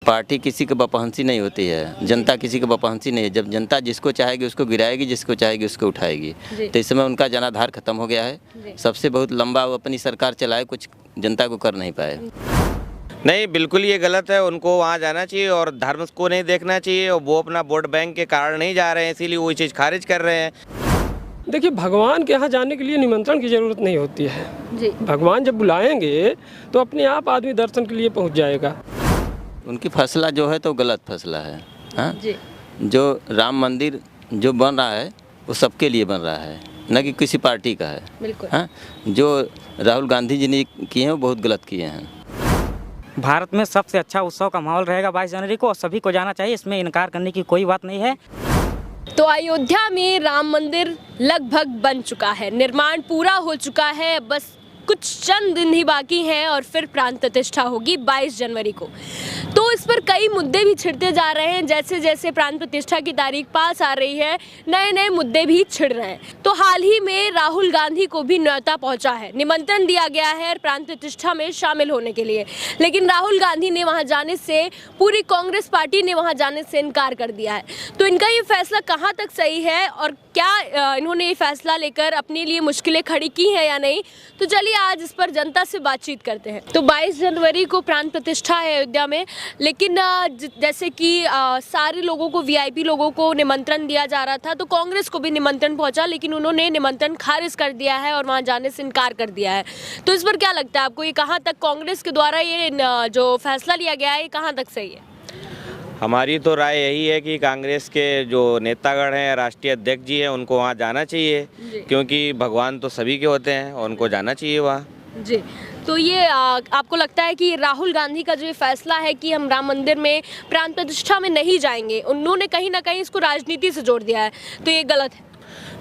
Party किसी की बपहंसी नहीं होती है, जनता किसी की बपहंसी नहीं है। जब जनता जिसको चाहेगी उसको गिराएगी, जिसको चाहेगी उसको उठाएगी। तो इस समय उनका जनाधार खत्म हो गया है। सबसे बहुत लंबा वो अपनी सरकार चलाए, कुछ जनता को कर नहीं पाए। नहीं, बिल्कुल ये गलत है। उनको वहाँ जाना चाहिए और धर्म को नहीं देखना चाहिए। और वो अपना वोट बैंक के कारण नहीं जा रहे हैं, इसीलिए वो चीज़ खारिज कर रहे हैं। देखिए, भगवान के यहाँ जाने के लिए निमंत्रण की ज़रूरत नहीं होती है जी। भगवान जब बुलाएंगे तो अपने आप आदमी दर्शन के लिए पहुँच जाएगा। उनकी फैसला जो है तो गलत फैसला है। हाँ, जो राम मंदिर जो बन रहा है वो सबके लिए बन रहा है, न कि किसी पार्टी का है। बिल्कुल। हाँ, जो राहुल गांधी जी ने किए हैं वो बहुत गलत किए हैं। भारत में सबसे अच्छा उत्सव का माहौल रहेगा 22 जनवरी को, और सभी को जाना चाहिए, इसमें इनकार करने की कोई बात नहीं है। तो अयोध्या में राम मंदिर लगभग बन चुका है, निर्माण पूरा हो चुका है, बस कुछ चंद दिन ही बाकी हैं और फिर प्राण प्रतिष्ठा होगी 22 जनवरी को। तो इस पर कई मुद्दे भी छिड़ते जा रहे हैं। जैसे जैसे प्राण प्रतिष्ठा की तारीख पास आ रही है, नए नए मुद्दे भी छिड़ रहे हैं। तो हाल ही में राहुल गांधी को भी न्योता पहुंचा है, निमंत्रण दिया गया है प्राण प्रतिष्ठा में शामिल होने के लिए, लेकिन राहुल गांधी ने वहां जाने से, पूरी कांग्रेस पार्टी ने वहां जाने से इनकार कर दिया है। तो इनका ये फैसला कहाँ तक सही है और क्या इन्होंने ये फैसला लेकर अपने लिए मुश्किलें खड़ी की हैं या नहीं, तो चलिए आज इस पर जनता से बातचीत करते हैं। तो 22 जनवरी को प्राण प्रतिष्ठा है अयोध्या में, लेकिन जैसे कि सारे लोगों को, वीआईपी लोगों को निमंत्रण दिया जा रहा था, तो कांग्रेस को भी निमंत्रण पहुंचा, लेकिन उन्होंने निमंत्रण खारिज कर दिया है और वहां जाने से इनकार कर दिया है। तो इस पर क्या लगता है आपको, ये कहां तक कांग्रेस के द्वारा ये जो फैसला लिया गया है, ये कहां तक सही है? हमारी तो राय यही है कि कांग्रेस के जो नेतागण हैं, राष्ट्रीय अध्यक्ष जी हैं, उनको वहाँ जाना चाहिए, क्योंकि भगवान तो सभी के होते हैं और उनको जाना चाहिए वहाँ जी। तो ये आपको लगता है कि राहुल गांधी का जो ये फैसला है कि हम राम मंदिर में प्राण प्रतिष्ठा में नहीं जाएंगे, उन्होंने कहीं ना कहीं इसको राजनीति से जोड़ दिया है, तो ये गलत है?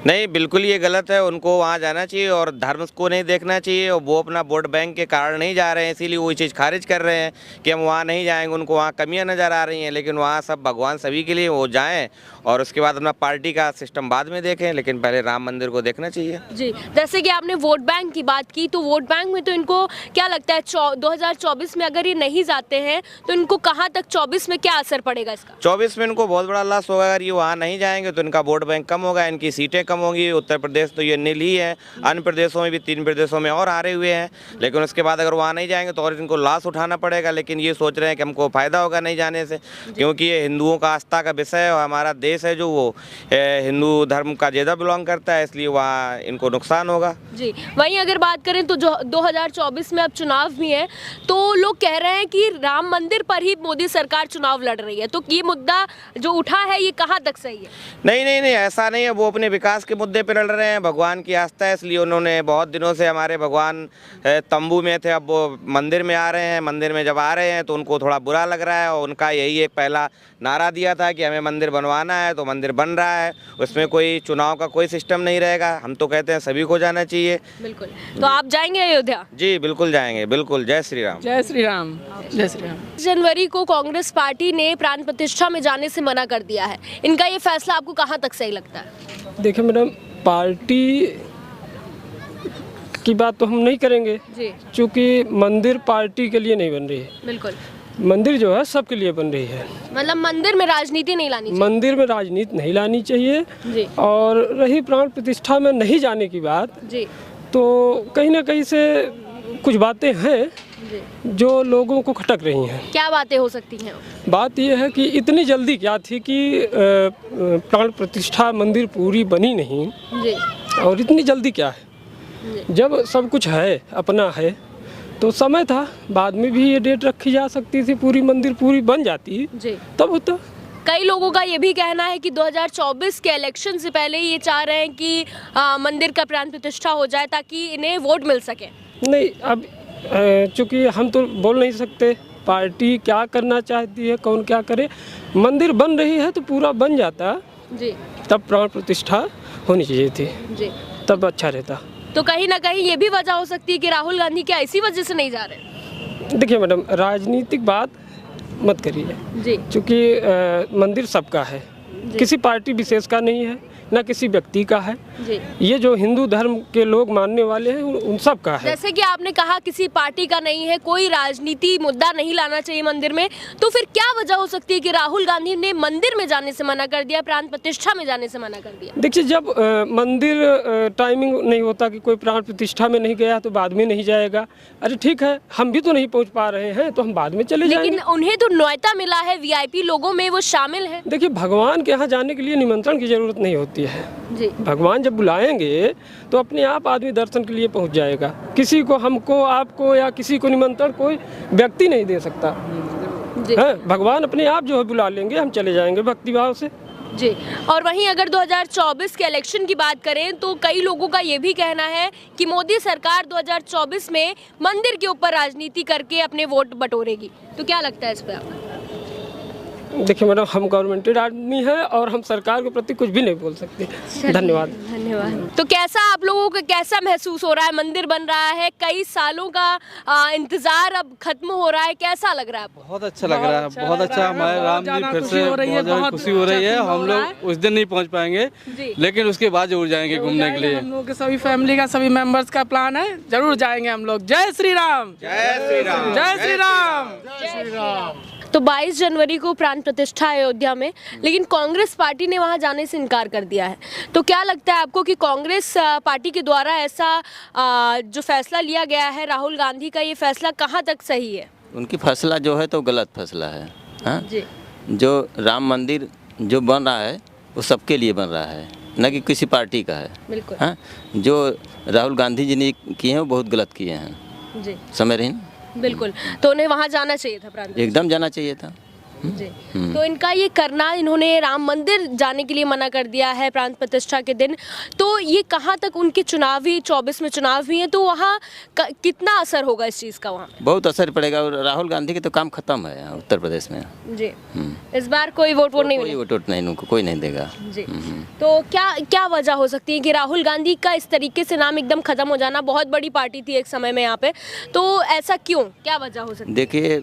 नहीं, बिल्कुल ये गलत है। उनको वहाँ जाना चाहिए और धर्म को नहीं देखना चाहिए। और वो अपना वोट बैंक के कारण नहीं जा रहे हैं, इसीलिए वो चीज़ खारिज कर रहे हैं कि हम वहाँ नहीं जाएंगे। उनको वहाँ कमियाँ नज़र आ रही हैं, लेकिन वहाँ सब भगवान सभी के लिए, वो जाएं और उसके बाद अपना पार्टी का सिस्टम बाद में देखें, लेकिन पहले राम मंदिर को देखना चाहिए जी। जैसे कि आपने वोट बैंक की बात की, तो वोट बैंक में तो इनको क्या लगता है 2024 में अगर ये नहीं जाते हैं तो इनको कहाँ तक 24 में क्या असर पड़ेगा इसका? 24 में इनको बहुत बड़ा लॉस होगा। अगर ये वहाँ नहीं जाएंगे तो इनका वोट बैंक कम होगा, इनकी सीटें कम होंगी। उत्तर प्रदेश तो ये नील ही है, अन्य प्रदेशों में भी 3 प्रदेशों में और हारे हुए हैं, लेकिन उसके बाद अगर वहाँ नहीं जाएंगे तो और इनको लॉस उठाना पड़ेगा। लेकिन ये सोच रहे हैं कि हमको फ़ायदा होगा नहीं जाने से, क्योंकि ये हिंदुओं का आस्था का विषय है और हमारा देश है जो वो हिंदू धर्म का ज़्यादा बिलोंग करता है, इसलिए वहाँ इनको नुकसान होगा जी। वहीं अगर बात करें तो जो 2024 में अब चुनाव भी है, तो लोग कह रहे हैं कि राम मंदिर पर ही मोदी सरकार चुनाव लड़ रही है, तो ये मुद्दा जो उठा है ये कहाँ तक सही है? नहीं, ऐसा नहीं है। वो अपने विकास के मुद्दे पर लड़ रहे हैं, भगवान की आस्था है, इसलिए उन्होंने बहुत दिनों से, हमारे भगवान तंबू में थे, अब वो मंदिर में आ रहे हैं। मंदिर में जब आ रहे हैं तो उनको थोड़ा बुरा लग रहा है, और उनका यही एक पहला नारा दिया था कि हमें मंदिर बनवाना है, तो मंदिर बन रहा है, उसमें कोई चुनाव का कोई सिस्टम नहीं रहेगा। हम तो कहते हैं सभी को जाना चाहिए। बिल्कुल। तो आप जाएंगे अयोध्या? जी बिल्कुल जाएंगे, बिल्कुल। जय श्री राम। जय श्री राम। जय श्री राम। जनवरी को कांग्रेस पार्टी ने प्राण प्रतिष्ठा में जाने से मना कर दिया है, इनका ये फैसला आपको कहाँ तक सही लगता है? देखिए मैडम, पार्टी की बात तो हम नहीं करेंगे जी, क्योंकि मंदिर पार्टी के लिए नहीं बन रही है। बिल्कुल। मंदिर जो है सबके लिए बन रही है। मतलब मंदिर में राजनीति नहीं लानी चाहिए? मंदिर में राजनीति नहीं लानी चाहिए जी। और रही प्राण प्रतिष्ठा में नहीं जाने की बात जी, तो कहीं ना कहीं से कुछ बातें हैं जो लोगों को खटक रही हैं। क्या बातें हो सकती हैं? बात यह है कि इतनी जल्दी क्या थी कि प्राण प्रतिष्ठा मंदिर पूरी बनी नहीं जी, और इतनी जल्दी क्या है? जब सब कुछ है, अपना है, तो समय था, बाद में भी ये डेट रखी जा सकती थी, पूरी मंदिर पूरी बन जाती जी, तब होता। कई लोगों का ये भी कहना है कि 2024 के इलेक्शन से पहले ये चाह रहे हैं कि मंदिर का प्राण प्रतिष्ठा हो जाए ताकि इन्हें वोट मिल सके। नहीं, अब चूँकि हम तो बोल नहीं सकते पार्टी क्या करना चाहती है, कौन क्या करे। मंदिर बन रही है तो पूरा बन जाता जी, तब प्राण प्रतिष्ठा होनी चाहिए थी जी, तब अच्छा रहता। तो कहीं ना कहीं ये भी वजह हो सकती है कि राहुल गांधी क्या इसी वजह से नहीं जा रहे? देखिए मैडम, राजनीतिक बात मत करिए जी, क्योंकि मंदिर सबका है, किसी पार्टी विशेष का नहीं है, ना किसी व्यक्ति का है। जी। ये जो हिंदू धर्म के लोग मानने वाले हैं उन सब का है। जैसे कि आपने कहा किसी पार्टी का नहीं है, कोई राजनीति मुद्दा नहीं लाना चाहिए मंदिर में, तो फिर क्या वजह हो सकती है कि राहुल गांधी ने मंदिर में जाने से मना कर दिया, प्राण प्रतिष्ठा में जाने से मना कर दिया? देखिए, जब मंदिर टाइमिंग नहीं होता कि कोई प्राण प्रतिष्ठा में नहीं गया तो बाद में नहीं जाएगा। अरे ठीक है, हम भी तो नहीं पहुंच पा रहे हैं तो हम बाद में चले जाएंगे। लेकिन उन्हें तो न्योता मिला है, वीआईपी लोगों में वो शामिल है। देखिए, भगवान के यहाँ जाने के लिए निमंत्रण की जरूरत नहीं होती है जी। भगवान जब बुलाएंगे तो अपने आप आदमी दर्शन के लिए पहुंच जाएगा। किसी को, हमको, आपको या किसी को निमंत्रण कोई व्यक्ति नहीं दे सकता है। भगवान अपने आप जो है बुला लेंगे, हम चले जाएंगे भक्तिभाव से। जी। और वहीं अगर 2024 के इलेक्शन की बात करें तो कई लोगों का ये भी कहना है कि मोदी सरकार 2024 में मंदिर के ऊपर राजनीति करके अपने वोट बटोरेगी, तो क्या लगता है इस पर आपको? देखिए मैडम, हम गवर्नमेंटेड आदमी है और हम सरकार के प्रति कुछ भी नहीं बोल सकते। धन्यवाद। धन्यवाद। तो कैसा आप लोगों को कैसा महसूस हो रहा है? मंदिर बन रहा है, कई सालों का इंतजार अब खत्म हो रहा है, कैसा लग रहा है आपको? बहुत अच्छा लग रहा है, बहुत अच्छा। हमारे राम जी फिर से बहुत खुशी हो रही है। हम लोग उस दिन नहीं पहुंच पाएंगे, लेकिन उसके बाद जरूर जाएंगे घूमने के लिए। हम लोग के सभी फैमिली का, सभी मेंबर्स का प्लान है, जरूर जाएंगे हम लोग। जय श्री राम, जय श्री राम, जय श्री राम, जय श्री राम। तो 22 जनवरी को प्राण प्रतिष्ठा अयोध्या में, लेकिन कांग्रेस पार्टी ने वहां जाने से इनकार कर दिया है। तो क्या लगता है आपको कि कांग्रेस पार्टी के द्वारा ऐसा जो फैसला लिया गया है राहुल गांधी का, ये फैसला कहां तक सही है? उनकी फैसला जो है तो गलत फैसला है। हाँ? जी। जो राम मंदिर जो बन रहा है वो सबके लिए बन रहा है, न कि किसी पार्टी का है। बिल्कुल। हाँ? जो राहुल गांधी जी ने किए हैं वो बहुत गलत किए हैं। जी। समझ रही हैं? बिल्कुल। तो उन्हें वहां जाना चाहिए था, प्राण एकदम जाना चाहिए था। जी। तो इनका ये करना, इन्होंने राम मंदिर जाने के लिए मना कर दिया है प्राण प्रतिष्ठा के दिन, तो ये कहाँ तक उनके चुनावी 24 में चुनाव भी है, तो वहाँ कितना असर होगा इस चीज़ का? वहाँ बहुत असर पड़ेगा। और राहुल गांधी के तो काम खत्म है उत्तर प्रदेश में। जी। इस बार कोई वोट नहीं कोई वोट नहीं, उनको कोई नहीं देगा। जी। तो क्या वजह हो सकती है कि राहुल गांधी का इस तरीके से नाम एकदम खत्म हो जाना? बहुत बड़ी पार्टी थी एक समय में यहाँ पे, तो ऐसा क्यों, क्या वजह हो सकती है? देखिए,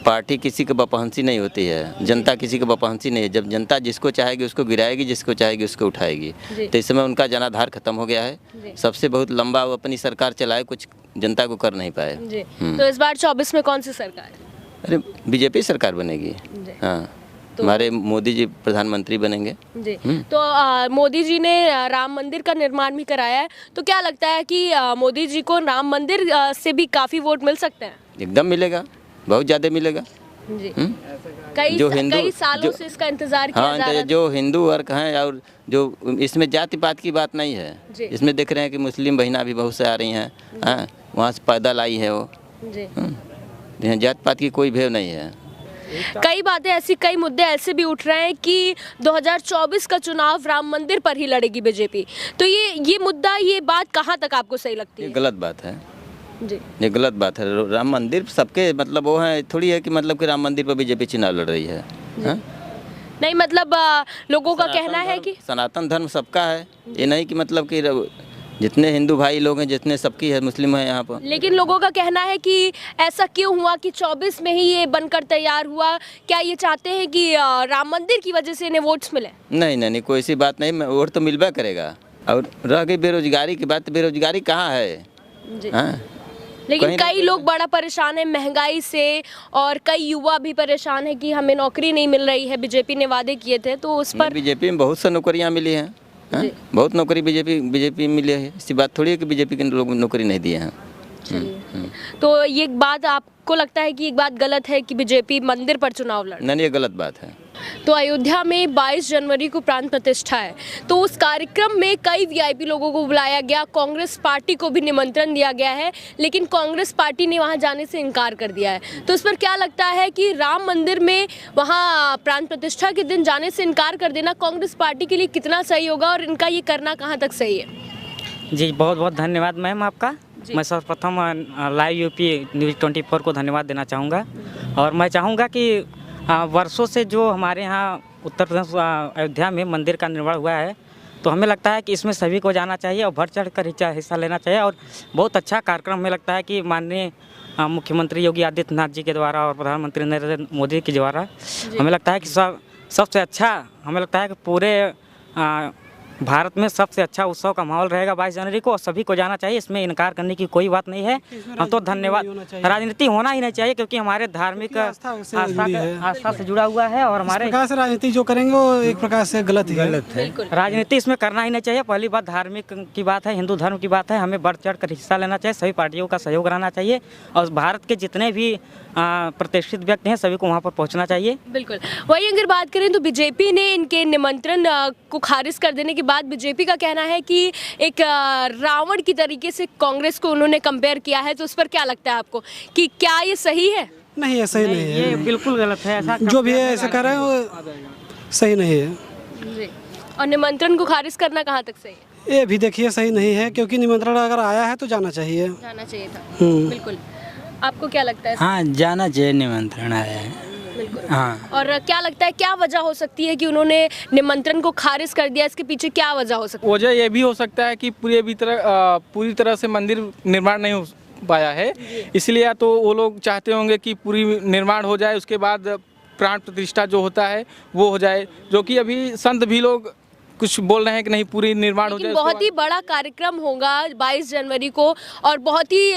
पार्टी किसी की बपहंसी नहीं होती है, जनता किसी की बपहंसी नहीं है। जब जनता जिसको चाहेगी उसको गिराएगी, जिसको चाहेगी उसको उठाएगी। तो इस समय उनका जनाधार खत्म हो गया है। सबसे बहुत लंबा वो अपनी सरकार चलाए, कुछ जनता को कर नहीं पाए। तो इस बार 24 में कौन सी सरकार? अरे बीजेपी सरकार बनेगी। हाँ, हमारे मोदी जी प्रधानमंत्री बनेंगे। जी। तो मोदी जी ने राम मंदिर का निर्माण भी कराया है, तो क्या लगता है कि मोदी जी को राम मंदिर से भी काफ़ी वोट मिल सकते हैं? एकदम मिलेगा, बहुत ज़्यादा मिलेगा। जी। कई सालों से इसका इंतजार किया जा रहा है। जो हिंदू वर्ग हैं, और जो इसमें जाति पात की बात नहीं है। इसमें देख रहे हैं कि मुस्लिम बहना भी बहुत से आ रही हैं। हाँ, वहाँ से पैदल आई है वो। जी। जात पात की कोई भेद नहीं है। कई बातें ऐसी, कई मुद्दे ऐसे भी उठ रहे हैं कि 2024 का चुनाव राम मंदिर पर ही लड़ेगी बीजेपी, तो ये मुद्दा, ये बात कहाँ तक आपको सही लगती है? गलत बात है जी। ये गलत बात है। राम मंदिर सबके, मतलब वो है थोड़ी है कि मतलब कि राम मंदिर पर बीजेपी चुनाव लड़ रही है। हाँ? नहीं, मतलब लोगों का कहना है कि सनातन धर्म सबका है, ये नहीं कि मतलब कि जितने हिंदू भाई लोग हैं, जितने सबकी है, मुस्लिम है यहाँ पर। लेकिन लोगों का कहना है कि ऐसा क्यों हुआ कि 24 में ही ये बनकर तैयार हुआ? क्या ये चाहते हैं कि राम मंदिर की वजह से इन्हें वोट्स मिले? नहीं, कोई ऐसी बात नहीं। वोट तो मिलवा करेगा। और रह गई बेरोजगारी की बात, बेरोजगारी कहाँ है? हाँ? लेकिन कई लोग बड़ा परेशान है महंगाई से, और कई युवा भी परेशान है कि हमें नौकरी नहीं मिल रही है। बीजेपी ने वादे किए थे, तो उस पर बीजेपी में बहुत सा नौकरियाँ मिली हैं। हाँ? बहुत नौकरी बीजेपी मिली है। ऐसी बात थोड़ी है कि बीजेपी के लोग नौकरी नहीं दिए हैं। तो ये बात आपको लगता है कि एक बात गलत है कि बीजेपी मंदिर पर चुनाव लड़? नहीं, ये गलत बात है। तो अयोध्या में 22 जनवरी को प्राण प्रतिष्ठा है, तो उस कार्यक्रम में कई वीआईपी लोगों को बुलाया गया, कांग्रेस पार्टी को भी निमंत्रण दिया गया है, लेकिन कांग्रेस पार्टी ने वहां जाने से इनकार कर दिया है। तो इस पर क्या लगता है कि राम मंदिर में वहां प्राण प्रतिष्ठा के दिन जाने से इनकार कर देना कांग्रेस पार्टी के लिए कितना सही होगा, और इनका ये करना कहाँ तक सही है? जी, बहुत बहुत धन्यवाद मैम आपका। मैं सर्वप्रथम लाइव यूपी न्यूज़ 24 को धन्यवाद देना चाहूँगा। और मैं चाहूँगा कि वर्षों से जो हमारे यहाँ उत्तर प्रदेश अयोध्या में मंदिर का निर्माण हुआ है, तो हमें लगता है कि इसमें सभी को जाना चाहिए और बढ़ चढ़ कर हिस्सा लेना चाहिए। और बहुत अच्छा कार्यक्रम हमें लगता है कि माननीय मुख्यमंत्री योगी आदित्यनाथ जी के द्वारा और प्रधानमंत्री नरेंद्र मोदी के द्वारा हमें लगता है कि सबसे अच्छा, हमें लगता है कि पूरे भारत में सबसे अच्छा उत्सव का माहौल रहेगा 22 जनवरी को, और सभी को जाना चाहिए, इसमें इनकार करने की कोई बात नहीं है। हम तो धन्यवाद, राजनीति होना ही नहीं चाहिए क्योंकि हमारे धार्मिक आस्था से जुड़ा हुआ है, और हमारे प्रकार से राजनीति जो करेंगे वो एक प्रकार से गलत है। राजनीति इसमें करना ही नहीं चाहिए। पहली बात धार्मिक की बात है, हिंदू धर्म की बात है, हमें बढ़ चढ़ कर हिस्सा लेना चाहिए, सभी पार्टियों का सहयोग रहना चाहिए, और भारत के जितने भी प्रतिष्ठित व्यक्ति हैं सभी को वहाँ पर पहुँचना चाहिए। बिल्कुल। वही अगर बात करें तो बीजेपी ने इनके निमंत्रण को खारिज कर देने के बाद बीजेपी का कहना है कि एक रावण की तरीके से कांग्रेस को उन्होंने कंपेयर किया है, तो उस पर क्या लगता है आपको कि क्या ये सही है? नहीं, ये सही नहीं है, ये बिल्कुल गलत है। ऐसा जो भी है ऐसा कर रहे हैं वो सही नहीं है जी। और निमंत्रण को खारिज करना कहाँ तक सही है? ये भी देखिए सही नहीं है, क्योंकि निमंत्रण अगर आया है तो जाना चाहिए। जाना चाहिए था। बिल्कुल। आपको क्या लगता है? हाँ, जाना चाहिए, निमंत्रण आया है। बिल्कुल। हाँ। और क्या लगता है क्या वजह हो सकती है कि उन्होंने निमंत्रण को खारिज कर दिया? इसके पीछे क्या वजह हो सकती है? वजह ये भी हो सकता है कि पूरी तरह से मंदिर निर्माण नहीं हो पाया है, इसलिए या तो वो लोग चाहते होंगे कि पूरी निर्माण हो जाए, उसके बाद प्राण प्रतिष्ठा जो होता है वो हो जाए, जो कि अभी संत भी लोग कुछ बोल रहे हैं कि नहीं पूरी निर्माण हो जाए। बहुत ही बड़ा कार्यक्रम होगा 22 जनवरी को, और बहुत ही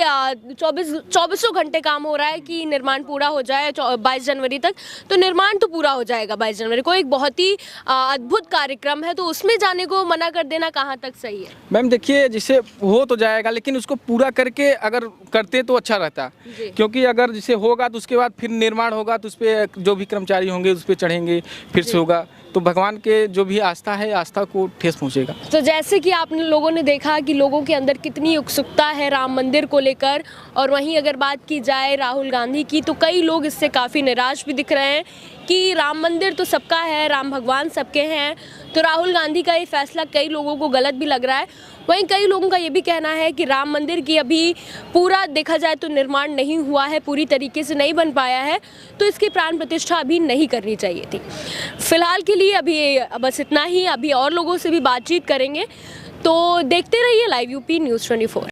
24 घंटे काम हो रहा है कि निर्माण पूरा हो जाए 22 जनवरी तक। तो निर्माण तो पूरा हो जाएगा 22 जनवरी को, एक बहुत ही अद्भुत कार्यक्रम है, तो उसमें जाने को मना कर देना कहाँ तक सही है? मैम देखिए, जिसे हो तो जाएगा, लेकिन उसको पूरा करके अगर करते तो अच्छा रहता, क्योंकि अगर जिसे होगा तो उसके बाद फिर निर्माण होगा तो उस पर जो भी कर्मचारी होंगे उस पर चढ़ेंगे, फिर से होगा, तो भगवान के जो भी आस्था है आस्था को ठेस पहुंचेगा। तो जैसे कि आपने लोगों ने देखा कि लोगों के अंदर कितनी उत्सुकता है राम मंदिर को लेकर, और वहीं अगर बात की जाए राहुल गांधी की तो कई लोग इससे काफ़ी निराश भी दिख रहे हैं कि राम मंदिर तो सबका है, राम भगवान सबके हैं, तो राहुल गांधी का ये फैसला कई लोगों को गलत भी लग रहा है। वहीं कई लोगों का ये भी कहना है कि राम मंदिर की अभी पूरा देखा जाए तो निर्माण नहीं हुआ है, पूरी तरीके से नहीं बन पाया है, तो इसकी प्राण प्रतिष्ठा अभी नहीं करनी चाहिए थी। फिलहाल के लिए अभी बस इतना ही, अभी और लोगों से भी बातचीत करेंगे, तो देखते रहिए लाइव यूपी न्यूज़ 24।